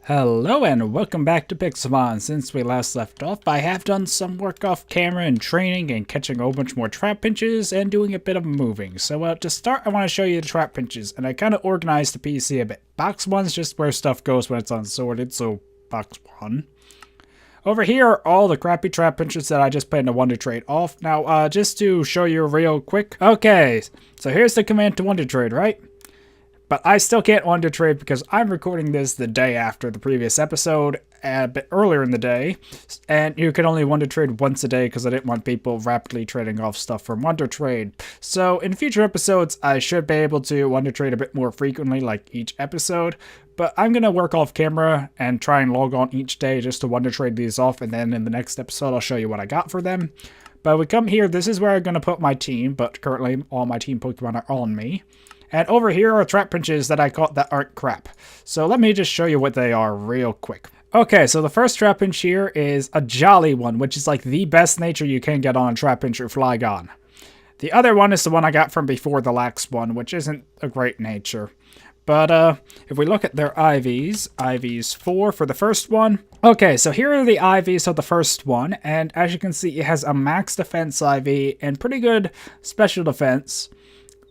Hello and welcome back to Pixelmon. Since we last left off, I have done some work off camera and training and catching a whole bunch more trap pinches and doing a bit of moving. So to start, I want to show you the trap pinches, and I kind of organized the PC a bit. Box 1's just where stuff goes when it's unsorted, so box 1. Over here are all the crappy trap pinches that I just put into Wonder Trade off. Now, just to show you real quick. Okay, so here's the command to Wonder Trade, right? But I still can't Wonder Trade because I'm recording this the day after the previous episode, a bit earlier in the day, and you can only Wonder Trade once a day because I didn't want people rapidly trading off stuff from Wonder Trade. So in future episodes, I should be able to Wonder Trade a bit more frequently, like each episode, but I'm going to work off camera and try and log on each day just to Wonder Trade these off, and then in the next episode, I'll show you what I got for them. But we come here, this is where I'm going to put my team, but currently all my team Pokemon are on me. And over here are trap pinches that I caught that aren't crap. So let me just show you what they are real quick. Okay, so the first trap pinch here is a Jolly one, which is like the best nature you can get on a trap pinch or Flygon. The other one is the one I got from before the Lax one, which isn't a great nature. But if we look at their IVs, IVs 4 for the first one. Okay, so here are the IVs of the first one, and as you can see, it has a max defense IV and pretty good special defense.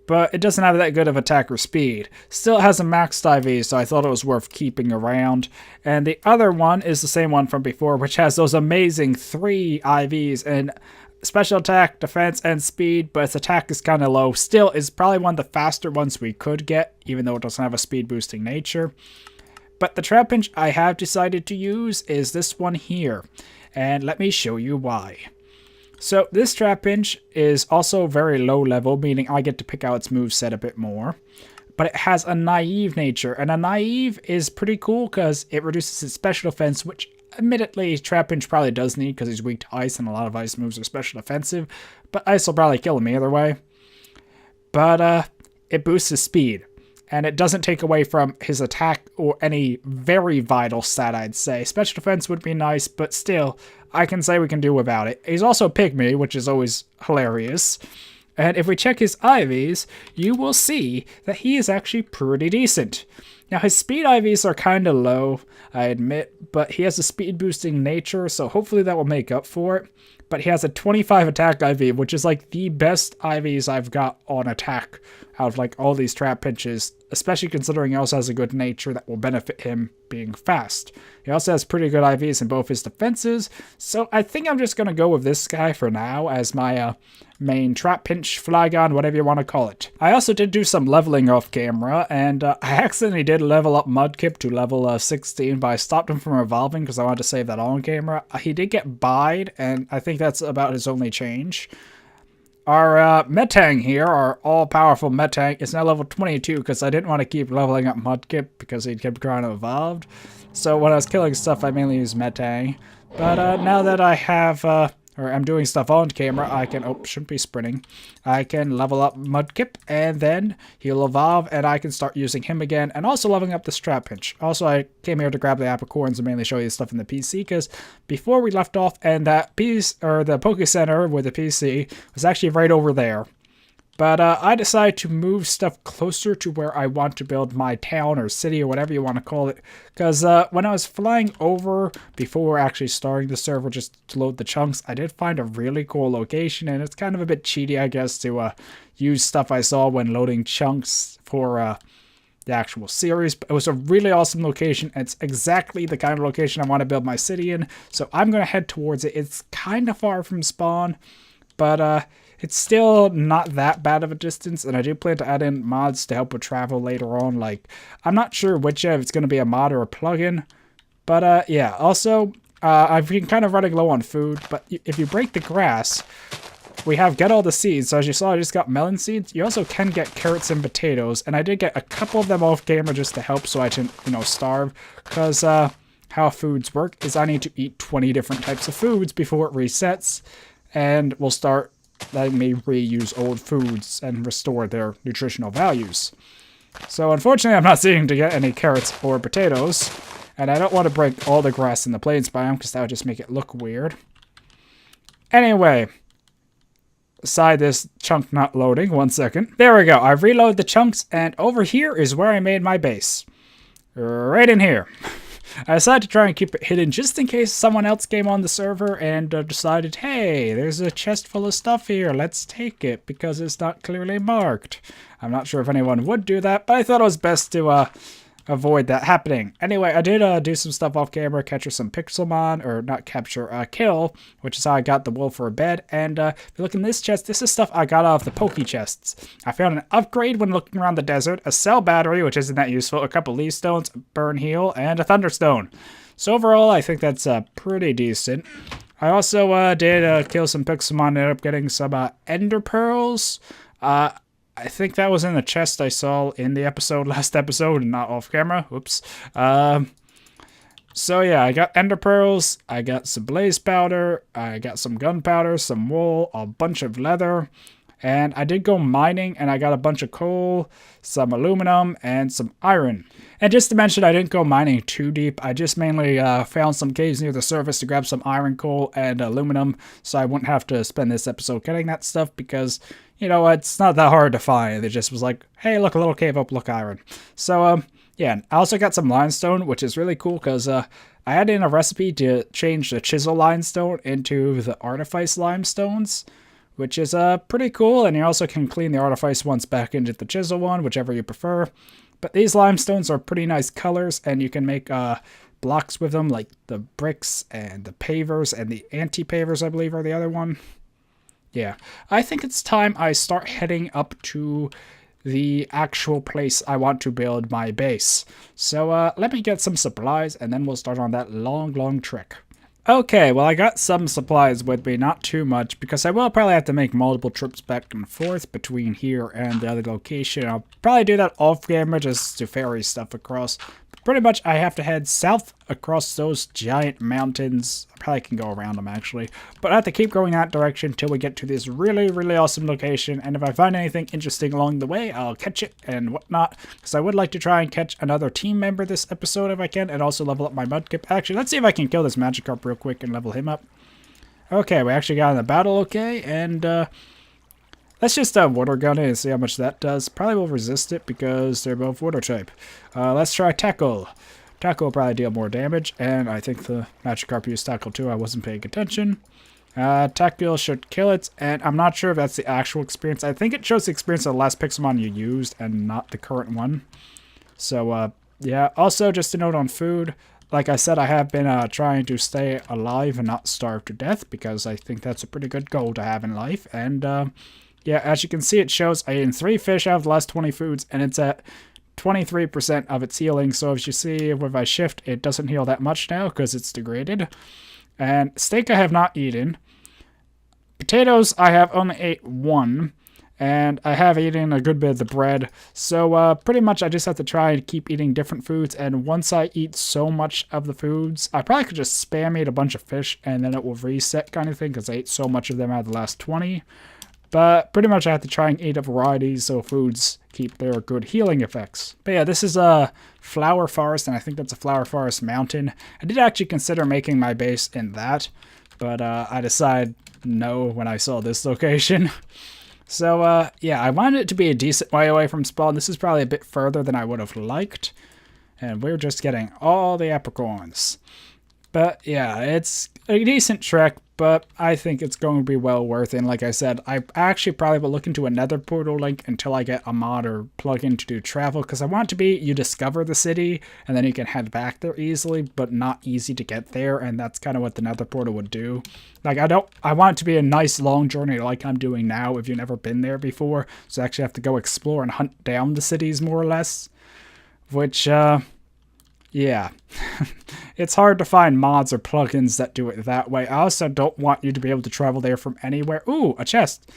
But it doesn't have that good of attack or speed. Still it has a maxed IV, so I thought it was worth keeping around. And the other one is the same one from before, which has those amazing 3 IVs and special attack, defense, and speed, but its attack is kind of low. Still, it's probably one of the faster ones we could get, even though it doesn't have a speed boosting nature. But the trap pinch I have decided to use is this one here, and let me show you why. So this trap pinch is also very low level, meaning I get to pick out its moveset a bit more. But it has a naive nature, and a naive is pretty cool because it reduces its special defense, which admittedly trap pinch probably does need because he's weak to ice and a lot of ice moves are special defensive. But ice will probably kill him either way. But it boosts his speed. And it doesn't take away from his attack or any very vital stat, I'd say. Special defense would be nice, but still, I can say we can do without it. He's also a pygmy, which is always hilarious. And if we check his IVs, you will see that he is actually pretty decent. Now, his speed IVs are kind of low, I admit, but he has a speed boosting nature, so hopefully that will make up for it. But he has a 25 attack IV, which is like the best IVs I've got on attack out of like all these trap pinches, especially considering he also has a good nature that will benefit him being fast. He also has pretty good IVs in both his defenses, so I think I'm just going to go with this guy for now as my main trap pinch, Flygon, whatever you want to call it. I also did do some leveling off camera, and I accidentally did level up Mudkip to level 16, but I stopped him from evolving because I wanted to save that on camera. He did get buyed, and I think that's about his only change. Our Metang here, our all-powerful Metang, is now level 22 because I didn't want to keep leveling up Mudkip because he kept trying to evolve. So when I was killing stuff, I mainly used Metang. But now that I have, or I'm doing stuff on camera, I can, oh, shouldn't be sprinting. I can level up Mudkip, and then he'll evolve, and I can start using him again, and also leveling up the trap pinch. Also, I came here to grab the apricorns and mainly show you stuff in the PC, because before we left off, and that piece, or the Poke Center with the PC, was actually right over there. But I decided to move stuff closer to where I want to build my town or city or whatever you want to call it. Because when I was flying over before actually starting the server just to load the chunks, I did find a really cool location. And it's kind of a bit cheaty, I guess, to use stuff I saw when loading chunks for the actual series. But it was a really awesome location. It's exactly the kind of location I want to build my city in. So I'm going to head towards it. It's kind of far from spawn, but it's still not that bad of a distance, and I do plan to add in mods to help with travel later on. Like, I'm not sure which if it's going to be a mod or a plugin, but yeah. Also, I've been kind of running low on food, but if you break the grass, we have get all the seeds. So as you saw, I just got melon seeds. You also can get carrots and potatoes, and I did get a couple of them off camera just to help so I didn't, starve, because how foods work is I need to eat 20 different types of foods before it resets, and we'll start letting me reuse old foods and restore their nutritional values. So unfortunately, I'm not seeing to get any carrots or potatoes, and I don't want to break all the grass in the plains biome because that would just make it look weird. Anyway, aside this chunk not loading, 1 second. There we go, I've reloaded the chunks, and over here is where I made my base. Right in here. I decided to try and keep it hidden just in case someone else came on the server and decided, hey, there's a chest full of stuff here, let's take it, because it's not clearly marked. I'm not sure if anyone would do that, but I thought it was best to avoid that happening. Anyway, I did do some stuff off camera, capture some Pixelmon, or not capture, kill, which is how I got the wool for a bed. And if you look in this chest, this is stuff I got out of the Poke chests. I found an upgrade when looking around the desert, a cell battery, which isn't that useful, a couple leaf stones, burn heal, and a thunderstone. So overall, I think that's pretty decent. I also did kill some Pixelmon, ended up getting some ender pearls. I think that was in the chest I saw in the last episode, and not off camera. Whoops. So yeah, I got ender pearls, I got some blaze powder, I got some gunpowder, some wool, a bunch of leather, and I did go mining, and I got a bunch of coal, some aluminum, and some iron. And just to mention, I didn't go mining too deep. I just mainly found some caves near the surface to grab some iron, coal, and aluminum, so I wouldn't have to spend this episode getting that stuff because, you know, it's not that hard to find. It just was like, hey, look, a little cave up, look, iron. So, yeah, I also got some limestone, which is really cool because I had in a recipe to change the chisel limestone into the artifice limestones, which is pretty cool, and you also can clean the artifice ones back into the chisel one, whichever you prefer. But these limestones are pretty nice colors, and you can make blocks with them, like the bricks and the pavers and the anti-pavers, I believe, are the other one. Yeah, I think it's time I start heading up to the actual place I want to build my base. So let me get some supplies, and then we'll start on that long trek. Okay, well, I got some supplies with me, not too much, because I will probably have to make multiple trips back and forth between here and the other location. I'll probably do that off camera just to ferry stuff across. But pretty much, I have to head south across those giant mountains. I probably can go around them, actually. But I have to keep going that direction until we get to this really awesome location. And if I find anything interesting along the way, I'll catch it and whatnot. Because I would like to try and catch another team member this episode if I can. And also level up my mudkip. Actually, let's see if I can kill this Magikarp real quick and level him up. Okay, we actually got in the battle okay. And let's just water gun it and see how much that does. Probably will resist it because they're both water type. Let's try tackle. Tackle will probably deal more damage, and I think the Magikarp used tackle too. I wasn't paying attention. Tackle should kill it, and I'm not sure if that's the actual experience. I think it shows the experience of the last Pixelmon you used and not the current one. So, yeah. Also, just a note on food. Like I said, I have been trying to stay alive and not starve to death because I think that's a pretty good goal to have in life. And, yeah, as you can see, it shows I ate 3 fish out of the last 20 foods, and it's at 23% of its healing. So as you see, if I shift, it doesn't heal that much now because it's degraded. And steak I have not eaten. Potatoes I have only ate 1. And I have eaten a good bit of the bread. So pretty much I just have to try and keep eating different foods. And once I eat so much of the foods, I probably could just spam eat a bunch of fish and then it will reset kind of thing because I ate so much of them out of the last 20. But pretty much I have to try and eat a variety so foods keep their good healing effects. But yeah, this is a flower forest, and I think that's a flower forest mountain. I did actually consider making my base in that, but I decided no when I saw this location. So yeah, I wanted it to be a decent way away from spawn. This is probably a bit further than I would have liked. And we're just getting all the apricorns. But yeah, it's a decent trek, but I think it's going to be well worth it. And like I said, I actually probably will look into another portal link until I get a mod or plugin to do travel, because I want it to be you discover the city and then you can head back there easily, but not easy to get there. And that's kind of what the nether portal would do. Like, I want it to be a nice long journey like I'm doing now if you've never been there before. So I actually have to go explore and hunt down the cities more or less, which, yeah, it's hard to find mods or plugins that do it that way. I also don't want you to be able to travel there from anywhere. Ooh, a chest.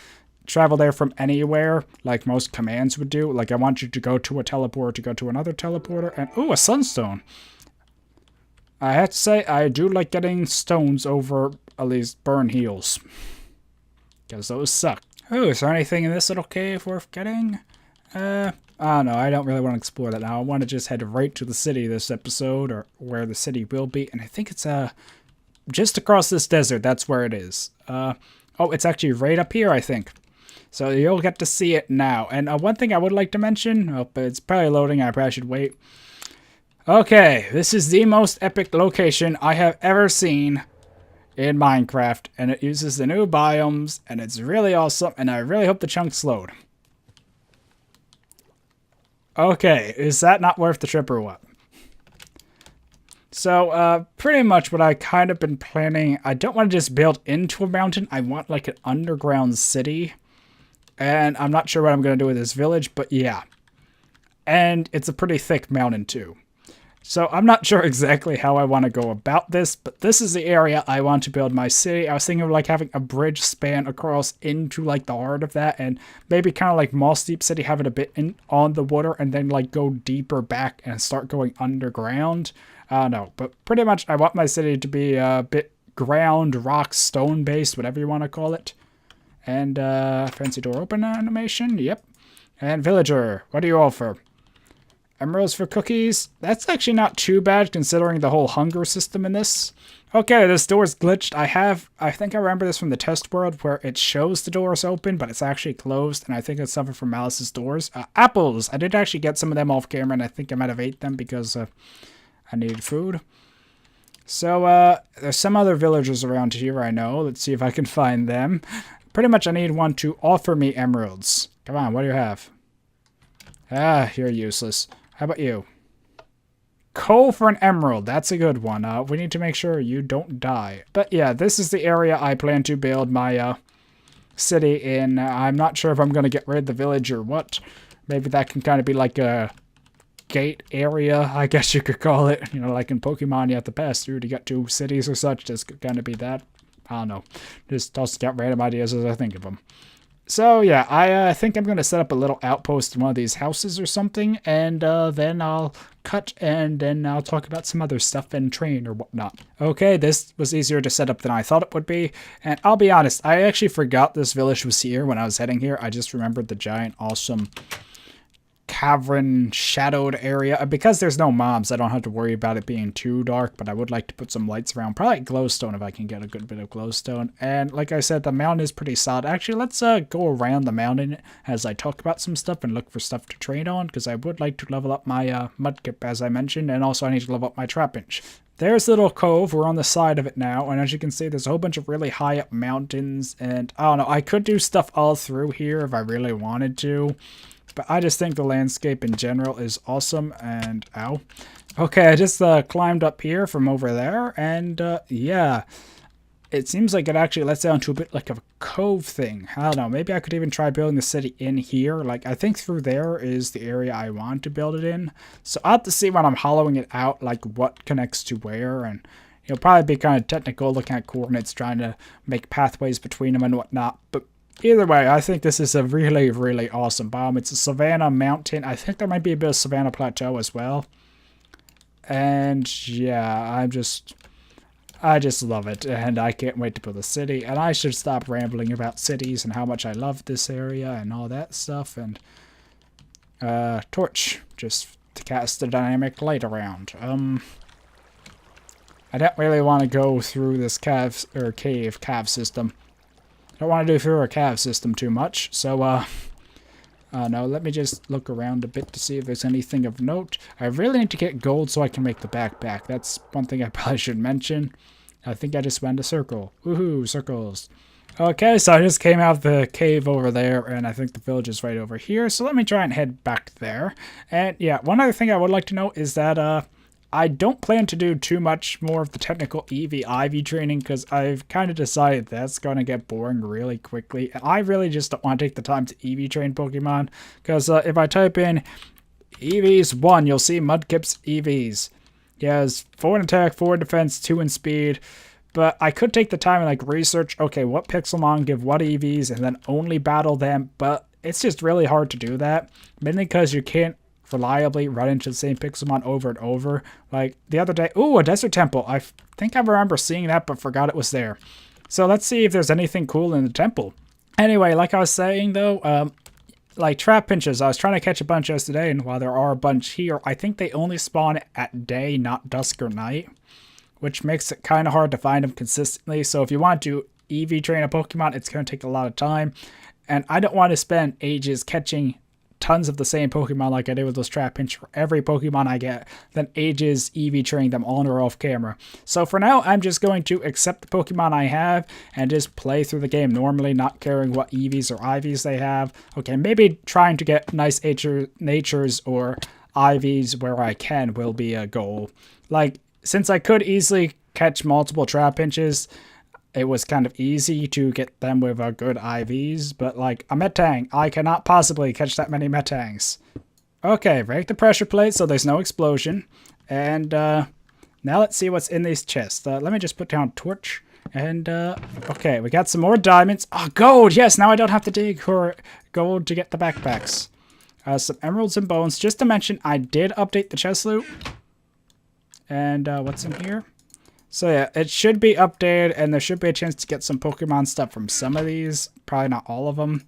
Travel there from anywhere, like most commands would do. Like, I want you to go to a teleporter to go to another teleporter. And, ooh, a sunstone. I have to say, I do like getting stones over at least burn heals, because those suck. Ooh, is there anything in this little cave worth getting? I don't know, I don't really want to explore that now. I want to just head right to the city this episode, or where the city will be. And I think it's just across this desert. That's where it is. Oh, it's actually right up here, I think. So you'll get to see it now. And one thing I would like to mention, oh, but it's probably loading, I probably should wait. Okay, this is the most epic location I have ever seen in Minecraft, and it uses the new biomes, and it's really awesome, and I really hope the chunks load. Okay, is that not worth the trip or what? So, pretty much what I kind of been planning, I don't want to just build into a mountain, I want like an underground city. And I'm not sure what I'm going to do with this village, but yeah. And it's a pretty thick mountain too. So I'm not sure exactly how I want to go about this, but this is the area I want to build my city. I was thinking of like having a bridge span across into like the heart of that, and maybe kind of like Moss Deep City, have it a bit in on the water and then like go deeper back and start going underground. I don't know, but pretty much I want my city to be a bit ground, rock, stone based, whatever you want to call it. And fancy door open animation, yep. And villager, what do you offer? Emeralds for cookies? That's actually not too bad considering the whole hunger system in this. Okay, this door's glitched. I think I remember this from the test world where it shows the door is open, but it's actually closed, and I think it's something from Malice's doors. Apples! I did actually get some of them off camera, and I think I might have ate them because I needed food. So, there's some other villagers around here I know. Let's see if I can find them. Pretty much I need one to offer me emeralds. Come on, what do you have? Ah, you're useless. How about you? Coal for an emerald. That's a good one. We need to make sure you don't die. But yeah, this is the area I plan to build my city in. I'm not sure if I'm going to get rid of the village or what. Maybe that can kind of be like a gate area, I guess you could call it. You know, like in Pokemon, you have to pass through to get to cities or such. This could kind of be that. I don't know. Just get random ideas as I think of them. So yeah, I think I'm going to set up a little outpost in one of these houses or something, and then I'll cut, and then I'll talk about some other stuff and train or whatnot. Okay, this was easier to set up than I thought it would be, and I'll be honest, I actually forgot this village was here when I was heading here. I just remembered the giant, awesome cavern shadowed area. Because there's no mobs, I don't have to worry about it being too dark, but I would like to put some lights around. Probably glowstone if I can get a good bit of glowstone. And like I said, the mountain is pretty solid. Actually, let's go around the mountain as I talk about some stuff and look for stuff to trade on, because I would like to level up my mudkip as I mentioned, and also I need to level up my trapinch. There's a little cove. We're on the side of it now, and as you can see, there's a whole bunch of really high up mountains, and I don't know, I could do stuff all through here if I really wanted to. But I just think the landscape in general is awesome, and ow. Okay, I just climbed up here from over there, and yeah. It seems like it actually lets down to a bit like a cove thing. I don't know, maybe I could even try building the city in here. Like, I think through there is the area I want to build it in. So I'll have to see when I'm hollowing it out, like what connects to where, and it'll probably be kind of technical looking at coordinates, trying to make pathways between them and whatnot, but either way, I think this is a really, really awesome biome. It's a savanna mountain. I think there might be a bit of savanna plateau as well. And yeah, I just love it. And I can't wait to build a city. And I should stop rambling about cities and how much I love this area and all that stuff. And torch, just to cast the dynamic light around. I don't really want to go through this cave system. I don't want to do through a cave system too much, so, no, let me just look around a bit to see if there's anything of note. I really need to get gold so I can make the backpack. That's one thing I probably should mention. I think I just went a circle. Woohoo, circles. Okay, so I just came out of the cave over there, and I think the village is right over here, so let me try and head back there. And, yeah, one other thing I would like to note is that, I don't plan to do too much more of the technical EV-IV training because I've kind of decided that's going to get boring really quickly. And I really just don't want to take the time to EV train Pokemon because if I type in EVs 1, you'll see Mudkip's EVs. He has 4 in attack, 4 in defense, 2 in speed. But I could take the time and like research, okay, what Pixelmon give what EVs and then only battle them. But it's just really hard to do that. Mainly because you can't reliably run into the same Pixelmon over and over. Like the other day, ooh, a desert temple. I think I remember seeing that, but forgot it was there. So let's see if there's anything cool in the temple. Anyway, like I was saying though, like trap pinches, I was trying to catch a bunch yesterday, and while there are a bunch here, I think they only spawn at day, not dusk or night, which makes it kind of hard to find them consistently. So if you want to EV train a Pokemon, it's going to take a lot of time, and I don't want to spend ages catching tons of the same Pokemon like I did with those Trapinch for every Pokemon I get, then ages EV training them on or off camera. So for now, I'm just going to accept the Pokemon I have and just play through the game normally, not caring what EVs or IVs they have. Okay, maybe trying to get nice natures or IVs where I can will be a goal. Like, since I could easily catch multiple Trapinches, it was kind of easy to get them with good IVs, but like a Metang, I cannot possibly catch that many Metangs. Okay, break the pressure plate so there's no explosion. And now let's see what's in these chests. Let me just put down torch. And okay, we got some more diamonds. Oh, gold! Yes, now I don't have to dig for gold to get the backpacks. Some emeralds and bones. Just to mention, I did update the chest loot. And what's in here? So yeah, it should be updated, and there should be a chance to get some Pokemon stuff from some of these. Probably not all of them.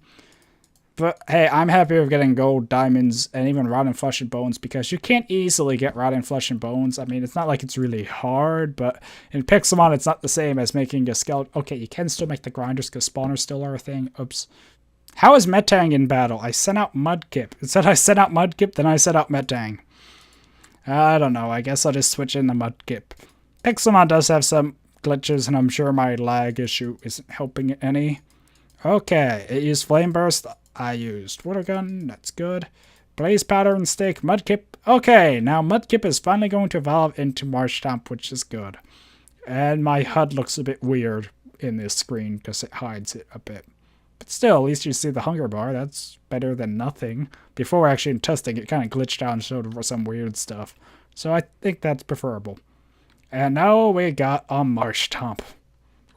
But hey, I'm happy with getting gold, diamonds, and even rotten flesh and bones, because you can't easily get rotten flesh and bones. I mean, it's not like it's really hard, but in Pixelmon, it's not the same as making a skeleton. Okay, you can still make the grinders because spawners still are a thing. Oops. How is Metang in battle? I sent out Mudkip. It said I sent out Mudkip, then I sent out Metang. I don't know. I guess I'll just switch in the Mudkip. Pixelmon does have some glitches, and I'm sure my lag issue isn't helping it any. Okay, it used Flame Burst. I used Water Gun. That's good. Blaze Powder and Stake. Mudkip. Okay, now Mudkip is finally going to evolve into Marshtomp, which is good. And my HUD looks a bit weird in this screen because it hides it a bit. But still, at least you see the hunger bar. That's better than nothing. Before actually testing, it kind of glitched out and showed some weird stuff. So I think that's preferable. And now we got a Marshtomp.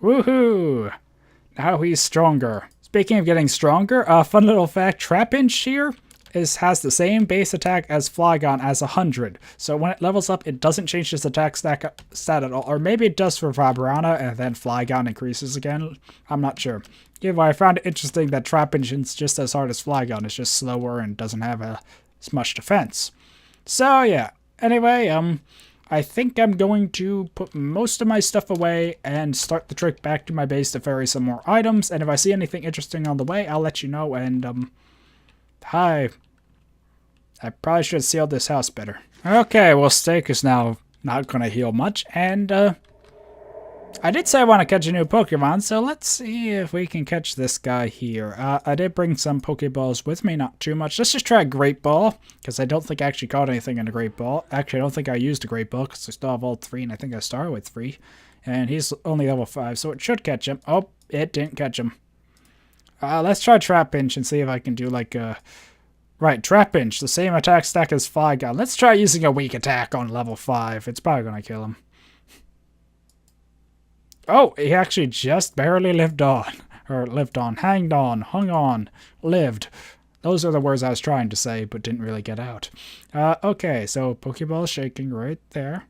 Woohoo! Now he's stronger. Speaking of getting stronger, a fun little fact, Trapinch here has the same base attack as Flygon as 100. So when it levels up, it doesn't change its attack stat at all. Or maybe it does for Vibrana and then Flygon increases again. I'm not sure. Either way, I found it interesting that Trapinch is just as hard as Flygon. It's just slower and doesn't have as much defense. So yeah. Anyway, I think I'm going to put most of my stuff away and start the trek back to my base to ferry some more items. And if I see anything interesting on the way, I'll let you know. And, hi. I probably should have sealed this house better. Okay, well, Steak is now not going to heal much. And, I did say I want to catch a new Pokemon, so let's see if we can catch this guy here. I did bring some Pokeballs with me, not too much. Let's just try a Great Ball, because I don't think I actually caught anything in a Great Ball. Actually, I don't think I used a Great Ball, because I still have all 3, and I think I started with 3. And he's only level 5, so it should catch him. Oh, it didn't catch him. Let's try Trapinch and see if I can do like a... Right, Trapinch, the same attack stack as Flygon. Let's try using a weak attack on level 5. It's probably going to kill him. Oh, he actually just barely lived on. Or lived on. Hanged on. Hung on. Lived. Those are the words I was trying to say, but didn't really get out. Okay, so Pokeball shaking right there.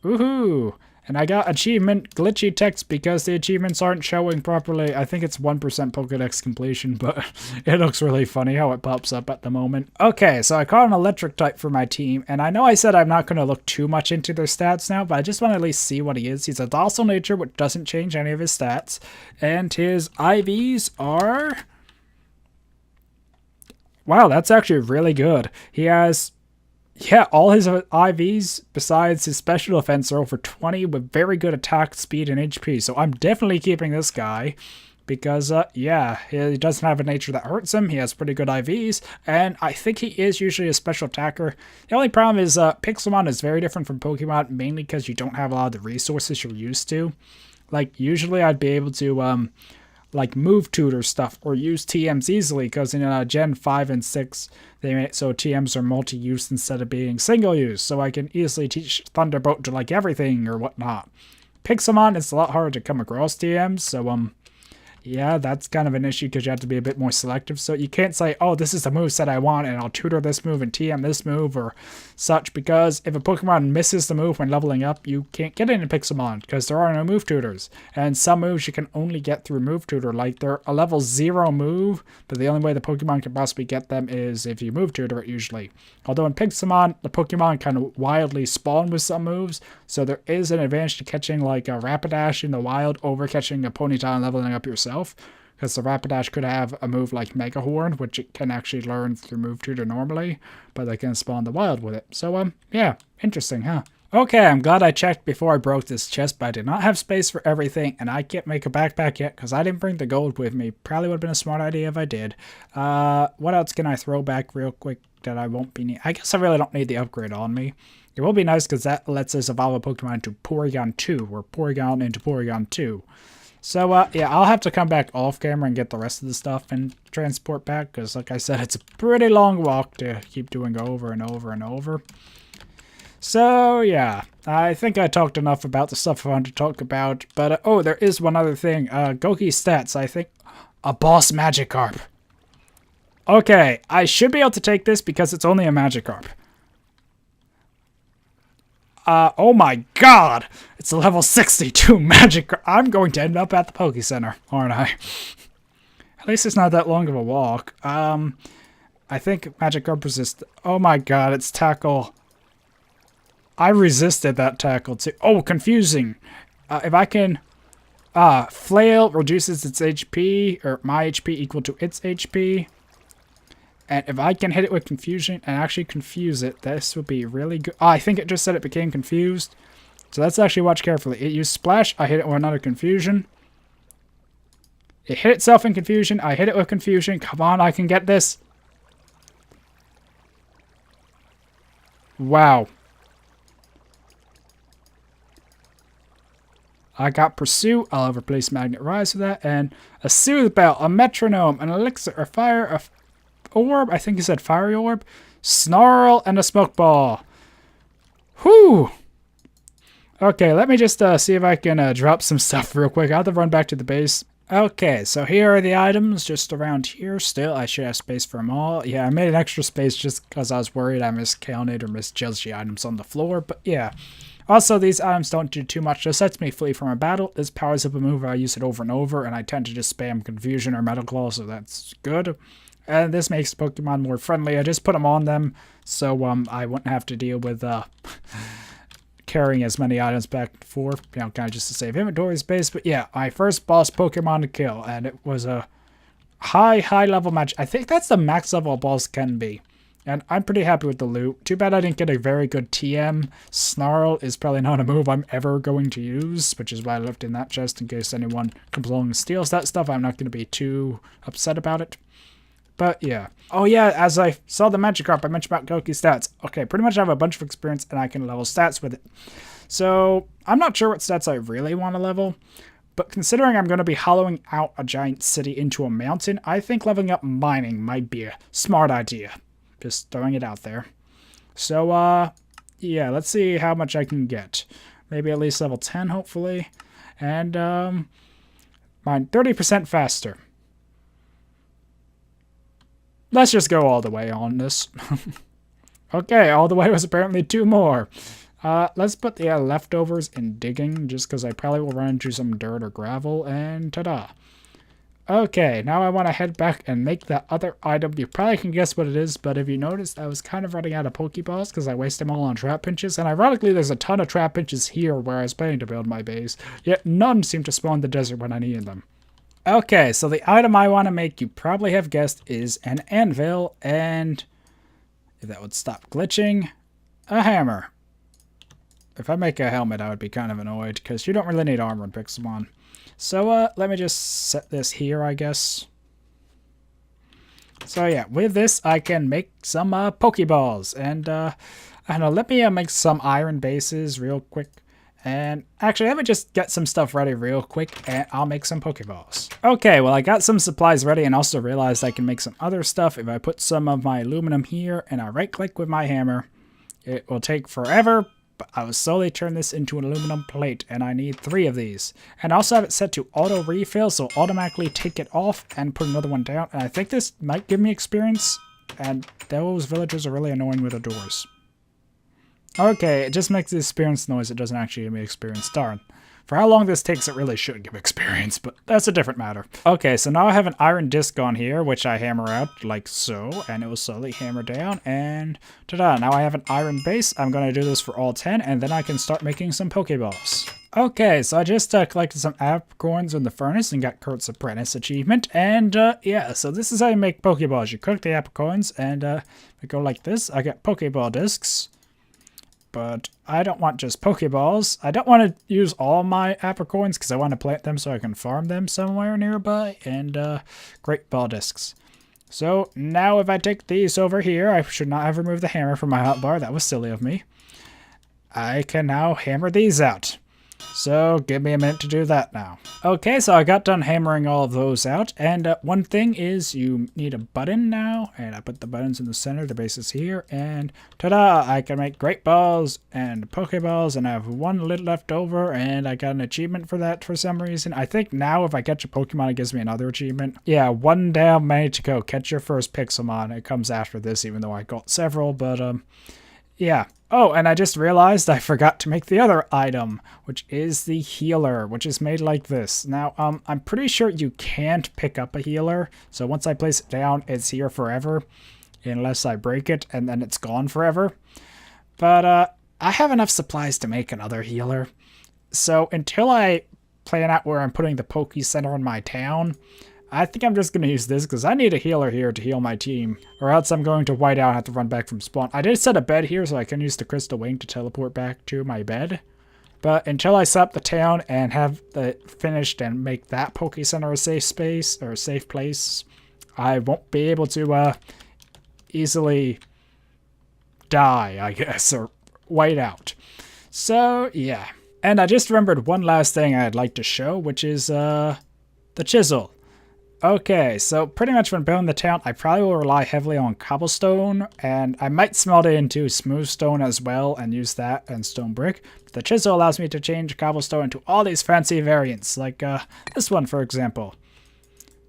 Woohoo! And I got achievement glitchy text because the achievements aren't showing properly. I think it's 1% Pokedex completion, but it looks really funny how it pops up at the moment. Okay, so I caught an electric type for my team, and I know I said I'm not going to look too much into their stats now, but I just want to at least see what he is. He's a docile nature, which doesn't change any of his stats, and his IVs are... Wow, that's actually really good. He has... Yeah, all his IVs, besides his special defense, are over 20 with very good attack, speed, and HP. So I'm definitely keeping this guy because, yeah, he doesn't have a nature that hurts him. He has pretty good IVs, and I think he is usually a special attacker. The only problem is Pixelmon is very different from Pokemon, mainly because you don't have a lot of the resources you're used to. Like, usually I'd be able to... like move tutor stuff or use TMs easily because in Gen 5 and 6 they made so TMs are multi-use instead of being single-use, so I can easily teach Thunderbolt to like everything or whatnot. Pixelmon, it's a lot harder to come across TMs, so yeah, that's kind of an issue because you have to be a bit more selective. So you can't say, oh, this is the moveset I want and I'll tutor this move and TM this move or such, because if a Pokemon misses the move when leveling up, you can't get it in Pixelmon because there are no move tutors. And some moves you can only get through move tutor, like they're a level 0 move, but the only way the Pokemon can possibly get them is if you move tutor it usually. Although in Pixelmon, the Pokemon kind of wildly spawn with some moves, so there is an advantage to catching like a Rapidash in the wild over catching a Ponyta and leveling up yourself. because the Rapidash could have a move like Mega Horn, which it can actually learn through Move Tutor normally, but they can spawn the wild with it. So, yeah, interesting, huh? Okay, I'm glad I checked before I broke this chest, but I did not have space for everything, and I can't make a backpack yet because I didn't bring the gold with me. Probably would have been a smart idea if I did. What else can I throw back real quick that I won't be need? I guess I really don't need the upgrade on me. It will be nice because that lets us evolve a Pokemon into Porygon 2, or Porygon into Porygon 2. So, yeah, I'll have to come back off camera and get the rest of the stuff and transport back, because, like I said, it's a pretty long walk to keep doing over and over and over. So, yeah, I think I talked enough about the stuff I wanted to talk about, but, oh, there is one other thing. Goki's stats, I think. A boss Magikarp. Okay, I should be able to take this because it's only a Magikarp. Oh my god! It's a level 62 Magikarp. I'm going to end up at the Poke Center, aren't I? At least it's not that long of a walk. I think Magikarp resist. Oh my god, it's Tackle. I resisted that tackle too. Oh, confusing. If I can... Flail reduces its HP, or my HP equal to its HP. And if I can hit it with Confusion and actually confuse it, this would be really good. Oh, I think it just said it became confused. So let's actually watch carefully. It used Splash. I hit it with another Confusion. It hit itself in Confusion. I hit it with Confusion. Come on, I can get this. Wow. I got Pursue. I'll replace Magnet Rise with that. And a Soothe Bell, a Metronome, an Elixir, a Fire, a Orb. I think he said Fiery Orb. Snarl, and a Smoke Ball. Whew. Okay, let me just see if I can drop some stuff real quick. I'll have to run back to the base. Okay, so here are the items just around here still. I should have space for them all. Yeah, I made an extra space just because I was worried I miscounted or misjudged the items on the floor. But yeah. Also, these items don't do too much. This sets me free from a battle. This powers up a move. I use it over and over, and I tend to just spam Confusion or Metal Claw, so that's good. And this makes Pokemon more friendly. I just put them on them, so I wouldn't have to deal with carrying as many items back and forth, you know, kind of just to save inventory space. But yeah, my first boss Pokemon to kill, and it was a high level match. I think that's the max level a boss can be. And I'm pretty happy with the loot. Too bad I didn't get a very good TM. Snarl is probably not a move I'm ever going to use, which is why I left in that chest in case anyone comes along and steals that stuff. I'm not going to be too upset about it. But yeah. Oh yeah, as I saw the Magikarp, I mentioned about Goki's stats. Okay, pretty much I have a bunch of experience and I can level stats with it. So I'm not sure what stats I really want to level. But considering I'm going to be hollowing out a giant city into a mountain, I think leveling up mining might be a smart idea. Just throwing it out there. So, yeah, let's see how much I can get. Maybe at least level 10, hopefully. And, mine 30% faster. Let's just go all the way on this. Okay, all the way was apparently 2 more. Let's put the leftovers in digging, just because I probably will run into some dirt or gravel, and ta-da. Okay, now I want to head back and make that other item. You probably can guess what it is, but if you noticed, I was kind of running out of Pokeballs because I wasted them all on trap pinches, and ironically, there's a ton of trap pinches here where I was planning to build my base, yet none seem to spawn in the desert when I needed them. Okay, so the item I want to make, you probably have guessed, is an anvil, and if that would stop glitching, a hammer. If I make a helmet, I would be kind of annoyed, because you don't really need armor in Pixelmon. So, let me just set this here, I guess. So, yeah, with this, I can make some, Pokeballs. And, I don't know, let me make some iron bases real quick. And, actually, let me just get some stuff ready real quick, and I'll make some Pokeballs. Okay, well, I got some supplies ready, and also realized I can make some other stuff. If I put some of my aluminum here, and I right-click with my hammer, it will take forever, but I will slowly turn this into an aluminum plate, and I need 3 of these. And I also have it set to auto refill, so automatically take it off and put another one down. And I think this might give me experience, and those villagers are really annoying with the doors. Okay, it just makes the experience noise, it doesn't actually give me experience. Darn. For how long this takes, it really should give experience, but that's a different matter. Okay, so now I have an iron disc on here, which I hammer out like so, and it will slowly hammer down, and ta-da! Now I have an iron base. I'm going to do this for all 10, and then I can start making some Pokeballs. Okay, so I just collected some apricorns in the furnace and got Kurt's Apprentice achievement. And yeah, so this is how you make Pokeballs. You cook the apricorns and we go like this. I got Pokeball discs, but I don't want just Pokeballs. I don't want to use all my apricorns because I want to plant them so I can farm them somewhere nearby. And Great Ball discs. So now if I take these over here, I should not have removed the hammer from my hotbar. That was silly of me. I can now hammer these out. So give me a minute to do that now. Okay, so I got done hammering all of those out. And one thing is you need a button now. And I put the buttons in the center. The base is here. And ta-da! I can make Great Balls and Pokeballs. And I have one lid left over. And I got an achievement for that for some reason. I think now if I catch a Pokemon, it gives me another achievement. Yeah, one down, many to go. Catch your first Pixelmon. It comes after this, even though I got several. But yeah. Oh, and I just realized I forgot to make the other item, which is the healer, which is made like this. Now, I'm pretty sure you can't pick up a healer, so once I place it down, it's here forever, unless I break it, and then it's gone forever. But I have enough supplies to make another healer, so until I plan out where I'm putting the Poke Center in my town, I think I'm just going to use this because I need a healer here to heal my team, or else I'm going to white out and have to run back from spawn. I did set a bed here so I can use the Crystal Wing to teleport back to my bed. But until I set up the town and have it finished and make that Poke Center a safe space, or a safe place, I won't be able to easily die, I guess, or white out. So, yeah. And I just remembered one last thing I'd like to show, which is the chisel. Okay, so pretty much when building the town, I probably will rely heavily on cobblestone, and I might smelt it into smooth stone as well and use that and stone brick. But the chisel allows me to change cobblestone into all these fancy variants, like this one, for example,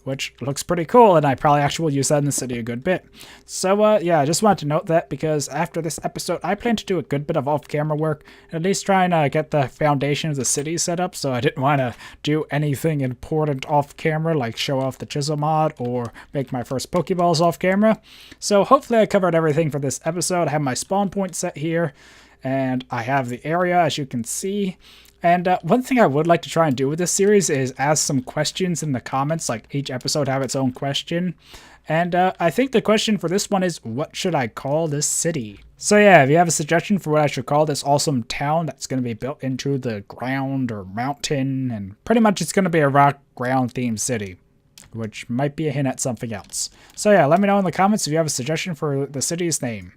which looks pretty cool, and I probably actually will use that in the city a good bit. So, yeah, I just wanted to note that because after this episode, I plan to do a good bit of off-camera work, at least trying to get the foundation of the city set up, so I didn't want to do anything important off-camera, like show off the chisel mod or make my first Pokeballs off-camera. So hopefully I covered everything for this episode. I have my spawn point set here, and I have the area, as you can see. And one thing I would like to try and do with this series is ask some questions in the comments, like each episode have its own question. And I think the question for this one is, what should I call this city? So yeah, if you have a suggestion for what I should call this awesome town that's going to be built into the ground or mountain, and pretty much it's going to be a rock ground themed city, which might be a hint at something else. So yeah, let me know in the comments if you have a suggestion for the city's name.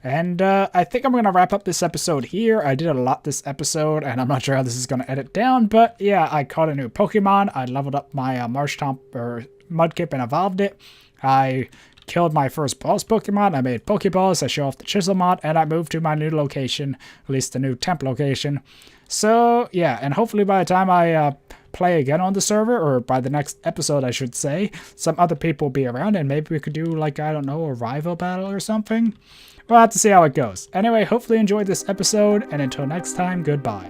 And I think I'm going to wrap up this episode here. I did a lot this episode, and I'm not sure how this is going to edit down. But yeah, I caught a new Pokemon. I leveled up my Marshtomp or Mudkip and evolved it. I killed my first boss Pokemon. I made Pokeballs. I show off the Chisel mod, and I moved to my new location, at least the new temp location. So yeah, and hopefully by the time I play again on the server, or by the next episode I should say, some other people will be around, and maybe we could do, like, I don't know, a rival battle or something. We'll have to see how it goes. Anyway, hopefully you enjoyed this episode, and until next time, goodbye.